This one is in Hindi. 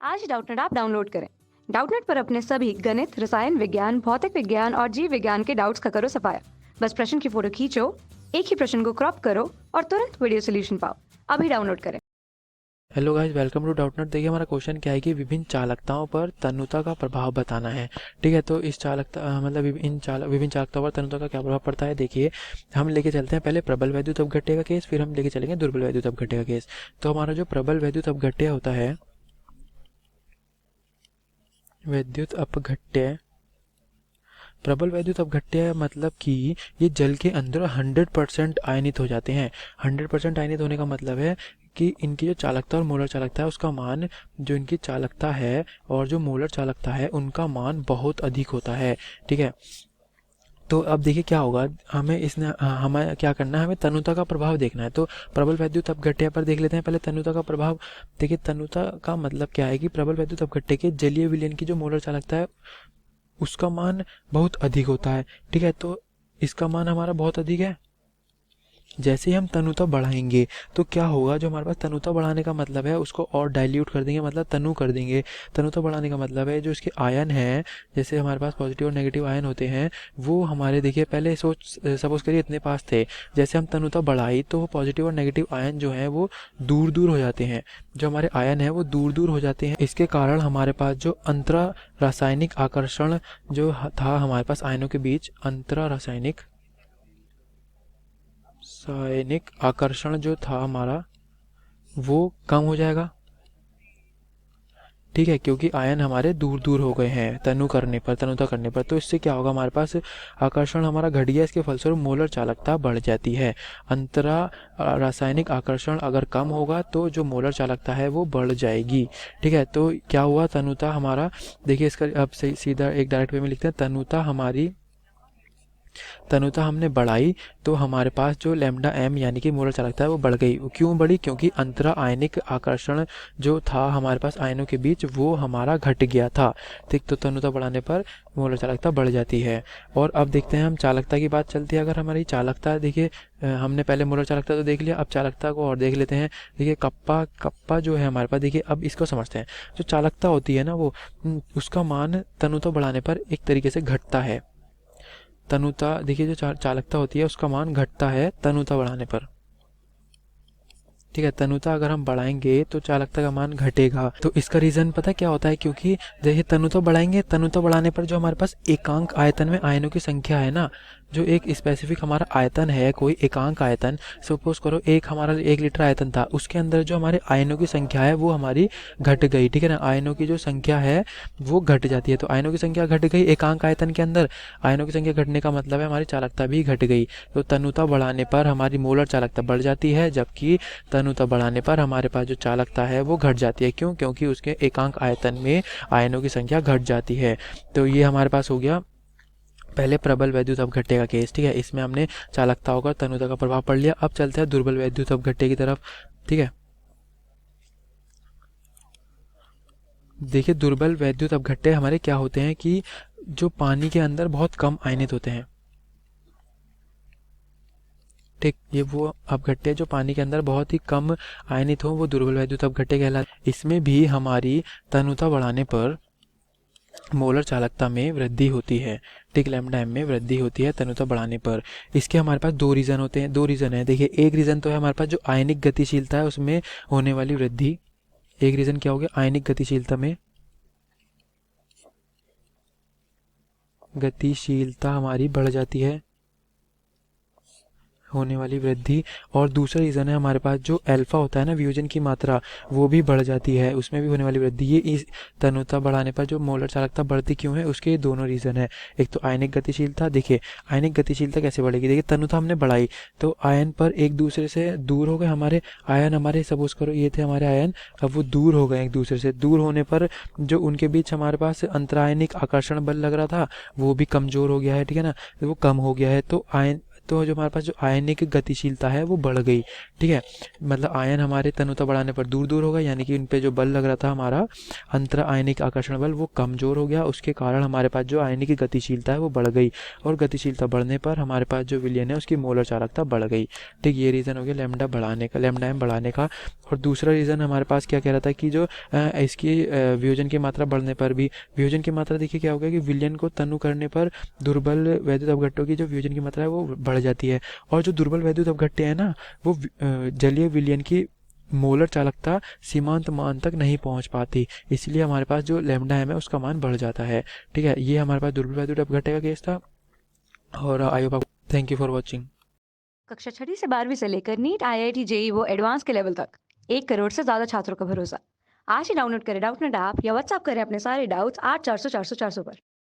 आज डाउटनेट ऐप डाउनलोड करें। डाउटनेट पर अपने सभी गणित, रसायन विज्ञान, भौतिक विज्ञान और जीव विज्ञान के डाउट्स का करो सफाया। बस प्रश्न की फोटो खींचो, एक ही प्रश्न को क्रॉप करो और तुरंत वीडियो सोल्यूशन पाओ। अभी डाउनलोड करें। Hello guys, welcome to Doubtnut. देखिए, हमारा क्वेश्चन क्या है कि विभिन्न चालकताओं पर तन्नुता का प्रभाव बताना है। ठीक है, तो इस मतलब विभिन्न चालकताओं पर तन्नुता का क्या प्रभाव पड़ता है। देखिए, हम लेके चलते हैं पहले प्रबल वैद्युत अपघट्य का केस, फिर हम लेके चलेंगे दुर्बल वैद्युत अपघट्य का केस। तो हमारा जो प्रबल वैद्युत अपघट्य होता है, वैद्युत अपघट्य प्रबल वैद्युत अपघट्य मतलब कि ये जल के अंदर 100% आयनित हो जाते हैं। 100% आयनित होने का मतलब है कि इनकी जो चालकता और मोलर चालकता है उसका मान, जो इनकी चालकता है और जो मोलर चालकता है उनका मान बहुत अधिक होता है। ठीक है, तो अब देखिए क्या होगा, हमें क्या करना है, हमें तन्नुता का प्रभाव देखना है। तो प्रबल वैद्युत अपघट्य पर देख लेते हैं पहले तन्नुता का प्रभाव। देखिए, तन्नुता का मतलब क्या है कि प्रबल वैद्युत अपघट्य के जलीय विलयन की जो मोलर चालकता है उसका मान बहुत अधिक होता है। ठीक है, तो इसका मान हमारा बहुत अधिक है। जैसे ही हम तनुता बढ़ाएंगे तो क्या होगा, जो हमारे पास तनुता बढ़ाने का मतलब है उसको और डाइल्यूट कर देंगे, मतलब तनु कर देंगे। तनुता बढ़ाने का मतलब है जो इसके आयन हैं, जैसे हमारे पास पॉजिटिव और नेगेटिव आयन होते हैं, वो हमारे, देखिए पहले सपोज करिए इतने पास थे, जैसे हम तनुता बढ़ाई तो वो पॉजिटिव और नेगेटिव आयन जो हैं वो दूर दूर हो जाते हैं। जो हमारे आयन है वो दूर दूर हो जाते हैं। इसके कारण हमारे पास जो अंतरा रासायनिक आकर्षण जो था हमारे पास आयनों के बीच, अंतरा रासायनिक आकर्षण जो था हमारा वो कम हो जाएगा। ठीक है, क्योंकि आयन हमारे दूर दूर हो गए हैं तनुता करने पर। तो इससे क्या होगा, हमारे पास आकर्षण हमारा घट गया, इसके फलस्वरूप मोलर चालकता बढ़ जाती है। अंतरा रासायनिक आकर्षण अगर कम होगा तो जो मोलर चालकता है वो बढ़ जाएगी। ठीक है, तो क्या हुआ, तनुता हमारा, देखिए इसका अब सीधा एक डायरेक्ट वे में लिखते हैं, तनुता हमने बढ़ाई तो हमारे पास जो लैम्डा एम यानी कि मोलर चालकता है वो बढ़ गई। क्यों बढ़ी, क्योंकि अंतरा आयनिक आकर्षण जो था हमारे पास आयनों के बीच वो हमारा घट गया था। ठीक, तो तनुता बढ़ाने पर मोलर चालकता बढ़ जाती है। और अब देखते हैं हम चालकता की बात चलती है। अगर हमारी चालकता, देखिए हमने पहले मोलर चालकता तो देख लिया, अब चालकता को और देख लेते हैं। देखिए कप्पा जो है हमारे पास, देखिए अब इसको समझते हैं। जो चालकता होती है ना वो, उसका मान तनुता बढ़ाने पर एक तरीके से घटता है। तनुता, देखिए जो चालकता होती है उसका मान घटता है तनुता बढ़ाने पर। ठीक है, तनुता अगर हम बढ़ाएंगे तो चालकता का मान घटेगा। तो इसका रीजन पता क्या होता है, क्योंकि देखिए तनुता बढ़ाएंगे, तनुता बढ़ाने पर जो हमारे पास एकांक आयतन में आयनों की संख्या है ना, जो एक स्पेसिफिक हमारा आयतन है, कोई एकांक आयतन, सपोज करो हमारा 1 लीटर आयतन था, उसके अंदर जो हमारे आयनों की संख्या है वो हमारी घट गई। ठीक है ना, आयनों की जो संख्या है वो घट जाती है। तो आयनों की संख्या घट गई एकांक आयतन के अंदर, आयनों की संख्या घटने का मतलब है हमारी चालकता भी घट गई। तो तनुता बढ़ाने पर हमारी मोलर चालकता बढ़ जाती है, जबकि तनुता बढ़ाने पर हमारे पास जो चालकता है वो घट जाती है। क्यों, क्योंकि उसके एकांक आयतन में आयनों की संख्या घट जाती है। तो ये हमारे पास हो गया पहले प्रबल वैद्युत अपघट्य का केस। ठीक है, इसमें हमने चालकताओं का तनुता का प्रभाव पढ़ लिया। अब चलते हैं दुर्बल वैद्युत अपघट्य की तरफ। ठीक है, देखिए दुर्बल वैद्युत अपघट्य हमारे क्या होते हैं कि जो पानी के अंदर बहुत कम आयनित होते हैं। ठीक, ये वो अपघट्य जो पानी के अंदर बहुत ही कम आयनित हो वो दुर्बल वैद्युत अपघट्य कहलाते हैं। इसमें भी हमारी तनुता बढ़ाने पर मोलर चालकता में वृद्धि होती है। ठीक, लैम्डा एम में वृद्धि होती है तनुता बढ़ाने पर। इसके हमारे पास दो रीजन है। देखिए, एक रीजन तो है हमारे पास जो आयनिक गतिशीलता है उसमें होने वाली वृद्धि। एक रीजन क्या हो गया, आयनिक गतिशीलता हमारी बढ़ जाती है, होने वाली वृद्धि। और दूसरा रीज़न है हमारे पास जो अल्फा होता है ना, वियोजन की मात्रा, वो भी बढ़ जाती है, उसमें भी होने वाली वृद्धि। ये इस तनुता बढ़ाने पर जो मोलर चालकता बढ़ती क्यों है, उसके दोनों रीज़न है। एक तो आयनिक गतिशीलता। देखिए आयनिक गतिशीलता कैसे बढ़ेगी, देखिए तनुता हमने बढ़ाई तो आयन पर एक दूसरे से दूर हो गए हमारे आयन, हमारे सपोज करो ये थे हमारे आयन, अब वो दूर हो गए एक दूसरे से। दूर होने पर जो उनके बीच हमारे पास अंतरायनिक आकर्षण बल लग रहा था वो भी कमजोर हो गया है। ठीक है ना, वो कम हो गया है। तो जो हमारे पास जो आयनिक गतिशीलता है वो बढ़ गई। ठीक है, मतलब आयन हमारे तनुता बढ़ाने पर दूर दूर हो गए, यानी कि उन पे जो बल लग रहा था हमारा अंतर आयनिक आकर्षण बल वो कमजोर हो गया। उसके कारण हमारे पास जो आयनिक गतिशीलता है वो बढ़ गई, और गतिशीलता बढ़ने पर हमारे पास जो विलयन है उसकी मोलर चालकता बढ़ गई। ठीक, ये रीज़न हो गया लैम्डा एम बढ़ाने का। और दूसरा रीज़न हमारे पास क्या कह रहा था कि जो इसकी वियोजन की मात्रा बढ़ने पर भी, वियोजन की मात्रा देखिए क्या हो गया कि विलयन को तनु करने पर दुर्बल वैद्युत अपघट्टों की जो वियोजन की मात्रा है वो बढ़ जाती है। और जो दुर्बल वैद्युत अपघट्टे हैं ना, वो जलीय विलयन की मोलर चालकता सीमांत मान तक नहीं पहुंच पाती, इसलिए हमारे पास जो लैम्डा एम है उसका मान बढ़ जाता है। ठीक है, ये हमारे पास दुर्बल वैद्युत अपघट्टे का केस था। और I hope, thank you for watching. कक्षा 6ठी से 12वीं से लेकर नीट, IIT, JEE वो एडवांस के लेवल तक 1 करोड़ से ज़्यादा छात्रों का भरोसा। आज ही डाउनलोड करें डाउटनेट ऐप या व्हाट्सएप करें अपने सारे डाउट्स 8400 400 400 पर।